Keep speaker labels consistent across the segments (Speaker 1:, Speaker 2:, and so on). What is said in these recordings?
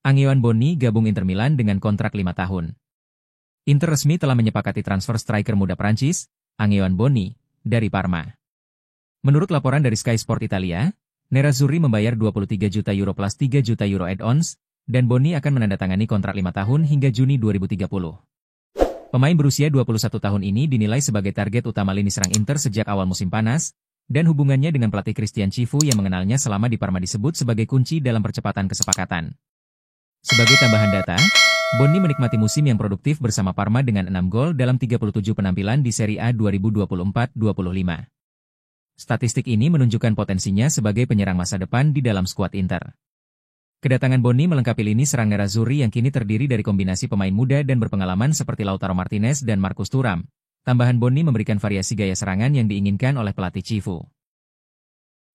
Speaker 1: Angewan Bonni gabung Inter Milan dengan kontrak 5 tahun. Inter resmi telah menyepakati transfer striker muda Prancis, Angewan Bonni, dari Parma. Menurut laporan dari Sky Sport Italia, Nerazzurri membayar 23 juta euro plus 3 juta euro add-ons, dan Bonni akan menandatangani kontrak 5 tahun hingga Juni 2030. Pemain berusia 21 tahun ini dinilai sebagai target utama lini serang Inter sejak awal musim panas, dan hubungannya dengan pelatih Christian Cifu yang mengenalnya selama di Parma disebut sebagai kunci dalam percepatan kesepakatan. Sebagai tambahan data, Bonni menikmati musim yang produktif bersama Parma dengan 6 gol dalam 37 penampilan di Serie A 2024-25. Statistik ini menunjukkan potensinya sebagai penyerang masa depan di dalam skuad Inter. Kedatangan Bonni melengkapi lini serang Nerazzurri yang kini terdiri dari kombinasi pemain muda dan berpengalaman seperti Lautaro Martinez dan Marcus Thuram. Tambahan Bonni memberikan variasi gaya serangan yang diinginkan oleh pelatih Cifu.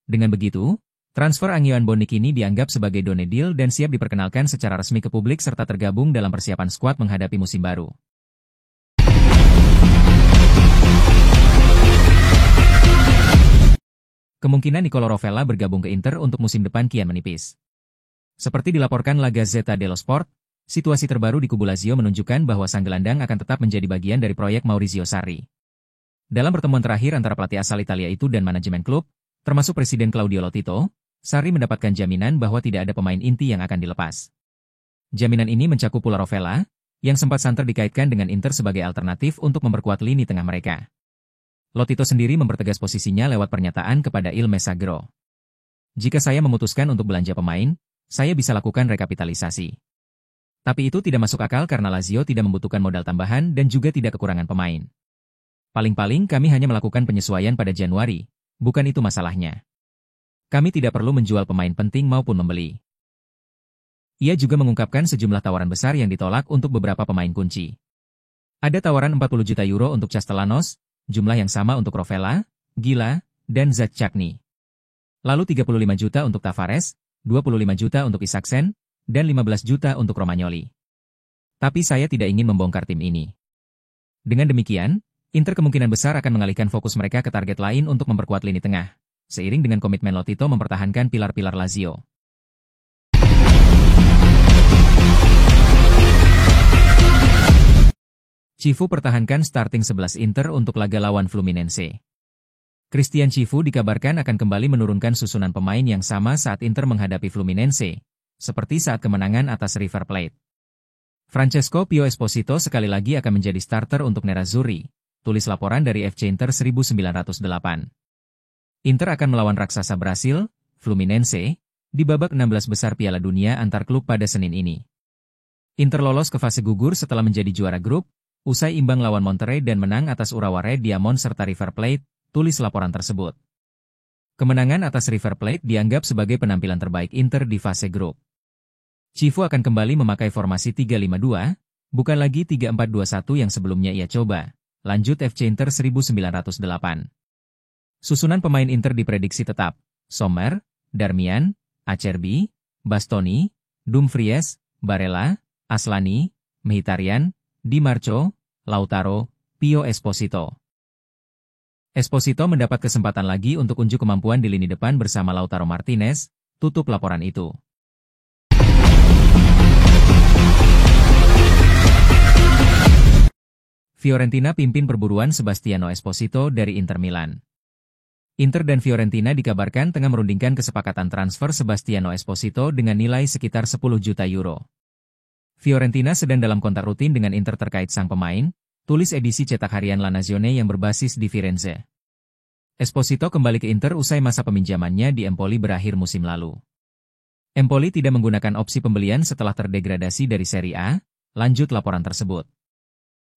Speaker 1: Dengan begitu, transfer Angewan Bonni kini dianggap sebagai done deal dan siap diperkenalkan secara resmi ke publik serta tergabung dalam persiapan skuad menghadapi musim baru. Kemungkinan Nicolo Rovella bergabung ke Inter untuk musim depan kian menipis. Seperti dilaporkan La Gazzetta dello Sport, situasi terbaru di kubu Lazio menunjukkan bahwa sang gelandang akan tetap menjadi bagian dari proyek Maurizio Sarri. Dalam pertemuan terakhir antara pelatih asal Italia itu dan manajemen klub, termasuk Presiden Claudio Lotito, Sarri mendapatkan jaminan bahwa tidak ada pemain inti yang akan dilepas. Jaminan ini mencakup pula Rovella, yang sempat santer dikaitkan dengan Inter sebagai alternatif untuk memperkuat lini tengah mereka. Lotito sendiri mempertegas posisinya lewat pernyataan kepada Il Messaggero. Jika saya memutuskan untuk belanja pemain, saya bisa lakukan rekapitalisasi. Tapi itu tidak masuk akal karena Lazio tidak membutuhkan modal tambahan dan juga tidak kekurangan pemain. Paling-paling kami hanya melakukan penyesuaian pada Januari, bukan itu masalahnya. Kami tidak perlu menjual pemain penting maupun membeli. Ia juga mengungkapkan sejumlah tawaran besar yang ditolak untuk beberapa pemain kunci. Ada tawaran 40 juta euro untuk Castellanos, jumlah yang sama untuk Rovella, Gila, dan Zaccagni. Lalu 35 juta untuk Tavares, 25 juta untuk Isaksen, dan 15 juta untuk Romagnoli. Tapi saya tidak ingin membongkar tim ini. Dengan demikian, Inter kemungkinan besar akan mengalihkan fokus mereka ke target lain untuk memperkuat lini tengah, seiring dengan komitmen Lotito mempertahankan pilar-pilar Lazio. Cifu pertahankan starting 11 Inter untuk laga lawan Fluminense. Christian Cifu dikabarkan akan kembali menurunkan susunan pemain yang sama saat Inter menghadapi Fluminense, seperti saat kemenangan atas River Plate. Francesco Pio Esposito sekali lagi akan menjadi starter untuk Nerazzurri, tulis laporan dari FC Inter 1908. Inter akan melawan raksasa Brasil, Fluminense, di babak 16 besar Piala Dunia antar klub pada Senin ini. Inter lolos ke fase gugur setelah menjadi juara grup, usai imbang lawan Monterrey dan menang atas Urawa Red Diamonds serta River Plate, tulis laporan tersebut. Kemenangan atas River Plate dianggap sebagai penampilan terbaik Inter di fase grup. Cifu akan kembali memakai formasi 3-5-2, bukan lagi 3-4-2-1 yang sebelumnya ia coba, lanjut FC Inter 1908. Susunan pemain Inter diprediksi tetap, Sommer, Darmian, Acerbi, Bastoni, Dumfries, Barella, Aslani, Mkhitaryan, Di Marco, Lautaro, Pio Esposito. Esposito mendapat kesempatan lagi untuk unjuk kemampuan di lini depan bersama Lautaro Martinez, tutup laporan itu. Fiorentina pimpin perburuan Sebastiano Esposito dari Inter Milan. Inter dan Fiorentina dikabarkan tengah merundingkan kesepakatan transfer Sebastiano Esposito dengan nilai sekitar 10 juta euro. Fiorentina sedang dalam kontak rutin dengan Inter terkait sang pemain, tulis edisi cetak harian La Nazione yang berbasis di Firenze. Esposito kembali ke Inter usai masa peminjamannya di Empoli berakhir musim lalu. Empoli tidak menggunakan opsi pembelian setelah terdegradasi dari Serie A, lanjut laporan tersebut.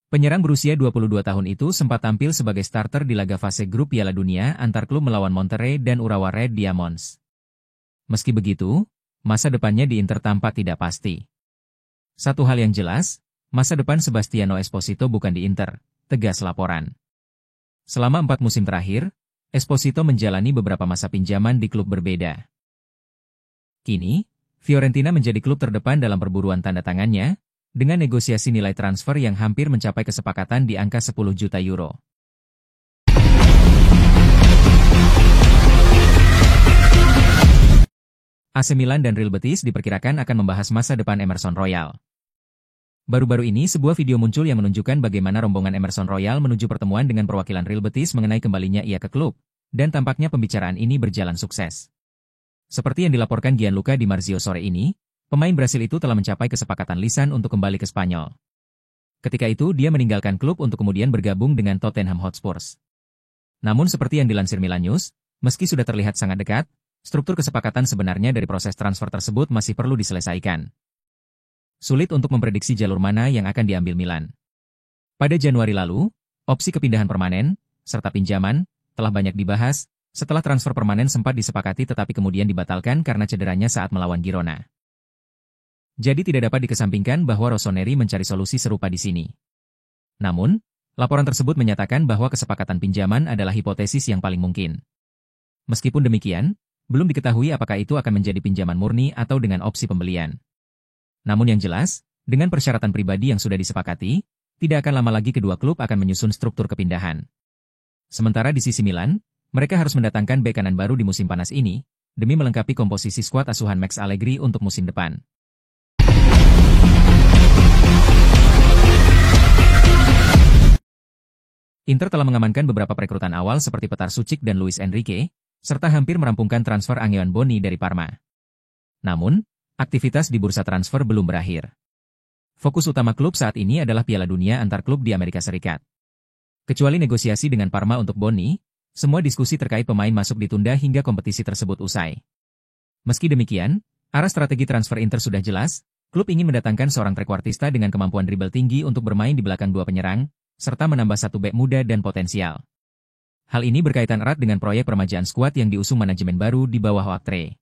Speaker 1: Penyerang berusia 22 tahun itu sempat tampil sebagai starter di laga fase grup Piala Dunia antar klub melawan Monterrey dan Urawa Red Diamonds. Meski begitu, masa depannya di Inter tampak tidak pasti. Satu hal yang jelas, masa depan Sebastiano Esposito bukan di Inter, tegas laporan. Selama 4 musim terakhir, Esposito menjalani beberapa masa pinjaman di klub berbeda. Kini, Fiorentina menjadi klub terdepan dalam perburuan tanda tangannya, dengan negosiasi nilai transfer yang hampir mencapai kesepakatan di angka 10 juta euro. AC Milan dan Real Betis diperkirakan akan membahas masa depan Emerson Royal. Baru-baru ini sebuah video muncul yang menunjukkan bagaimana rombongan Emerson Royal menuju pertemuan dengan perwakilan Real Betis mengenai kembalinya ia ke klub, dan tampaknya pembicaraan ini berjalan sukses. Seperti yang dilaporkan Gianluca Di Marzio sore ini, pemain Brasil itu telah mencapai kesepakatan lisan untuk kembali ke Spanyol. Ketika itu dia meninggalkan klub untuk kemudian bergabung dengan Tottenham Hotspur. Namun seperti yang dilansir Milan News, meski sudah terlihat sangat dekat, struktur kesepakatan sebenarnya dari proses transfer tersebut masih perlu diselesaikan. Sulit untuk memprediksi jalur mana yang akan diambil Milan. Pada Januari lalu, opsi kepindahan permanen, serta pinjaman, telah banyak dibahas, setelah transfer permanen sempat disepakati tetapi kemudian dibatalkan karena cederanya saat melawan Girona. Jadi tidak dapat dikesampingkan bahwa Rossoneri mencari solusi serupa di sini. Namun, laporan tersebut menyatakan bahwa kesepakatan pinjaman adalah hipotesis yang paling mungkin. Meskipun demikian, belum diketahui apakah itu akan menjadi pinjaman murni atau dengan opsi pembelian. Namun yang jelas, dengan persyaratan pribadi yang sudah disepakati, tidak akan lama lagi kedua klub akan menyusun struktur kepindahan. Sementara di sisi Milan, mereka harus mendatangkan bek kanan baru di musim panas ini, demi melengkapi komposisi skuad asuhan Max Allegri untuk musim depan. Inter telah mengamankan beberapa perekrutan awal seperti Petar Sucic dan Luis Enrique, serta hampir merampungkan transfer Angeon Boni dari Parma. Namun, aktivitas di bursa transfer belum berakhir. Fokus utama klub saat ini adalah Piala Dunia antar klub di Amerika Serikat. Kecuali negosiasi dengan Parma untuk Boni, semua diskusi terkait pemain masuk ditunda hingga kompetisi tersebut usai. Meski demikian, arah strategi transfer Inter sudah jelas, klub ingin mendatangkan seorang trequartista dengan kemampuan dribble tinggi untuk bermain di belakang dua penyerang, serta menambah satu bek muda dan potensial. Hal ini berkaitan erat dengan proyek peremajaan skuad yang diusung manajemen baru di bawah Oaktree.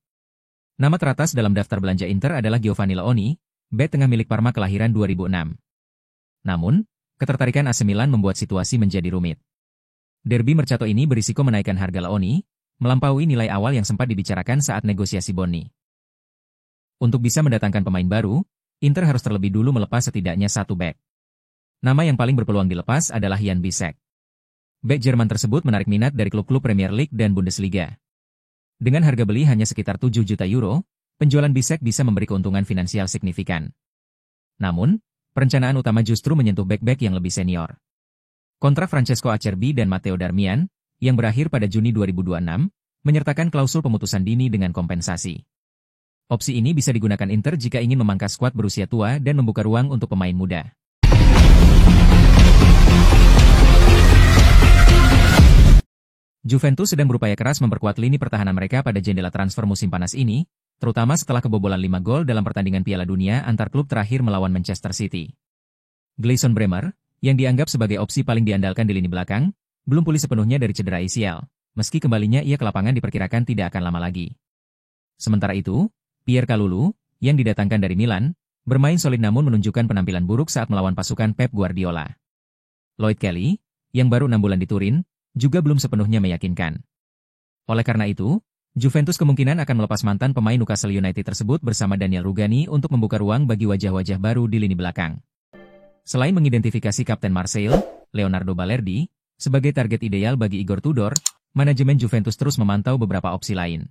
Speaker 1: Nama teratas dalam daftar belanja Inter adalah Giovanni Leoni, bek tengah milik Parma kelahiran 2006. Namun, ketertarikan AC Milan membuat situasi menjadi rumit. Derby Mercato ini berisiko menaikkan harga Leoni, melampaui nilai awal yang sempat dibicarakan saat negosiasi Boni. Untuk bisa mendatangkan pemain baru, Inter harus terlebih dulu melepas setidaknya satu bek. Nama yang paling berpeluang dilepas adalah Jan Bisek. Bek Jerman tersebut menarik minat dari klub-klub Premier League dan Bundesliga. Dengan harga beli hanya sekitar 7 juta euro, penjualan Bisek bisa memberi keuntungan finansial signifikan. Namun, perencanaan utama justru menyentuh bek-bek yang lebih senior. Kontrak Francesco Acerbi dan Matteo Darmian, yang berakhir pada Juni 2026, menyertakan klausul pemutusan dini dengan kompensasi. Opsi ini bisa digunakan Inter jika ingin memangkas skuad berusia tua dan membuka ruang untuk pemain muda. Juventus sedang berupaya keras memperkuat lini pertahanan mereka pada jendela transfer musim panas ini, terutama setelah kebobolan 5 gol dalam pertandingan Piala Dunia antar klub terakhir melawan Manchester City. Gleison Bremer, yang dianggap sebagai opsi paling diandalkan di lini belakang, belum pulih sepenuhnya dari cedera ACL, meski kembalinya ia ke lapangan diperkirakan tidak akan lama lagi. Sementara itu, Pierre Kalulu, yang didatangkan dari Milan, bermain solid namun menunjukkan penampilan buruk saat melawan pasukan Pep Guardiola. Lloyd Kelly, yang baru 6 bulan di Turin, juga belum sepenuhnya meyakinkan. Oleh karena itu, Juventus kemungkinan akan melepas mantan pemain Newcastle United tersebut bersama Daniel Rugani untuk membuka ruang bagi wajah-wajah baru di lini belakang. Selain mengidentifikasi Kapten Marseille, Leonardo Balerdi, sebagai target ideal bagi Igor Tudor, manajemen Juventus terus memantau beberapa opsi lain.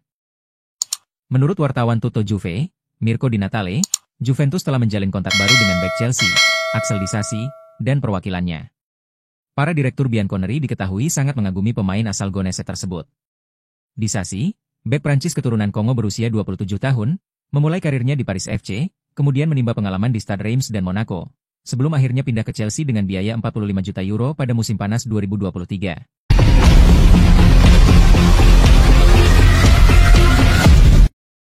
Speaker 1: Menurut wartawan Tutto Juve, Mirko Di Natale, Juventus telah menjalin kontak baru dengan bek Chelsea, Axel Disasi, dan perwakilannya. Para direktur Bianconeri diketahui sangat mengagumi pemain asal Gonese tersebut. Disasi, bek Prancis keturunan Kongo berusia 27 tahun, memulai karirnya di Paris FC, kemudian menimba pengalaman di Stade Reims dan Monaco, sebelum akhirnya pindah ke Chelsea dengan biaya 45 juta euro pada musim panas 2023.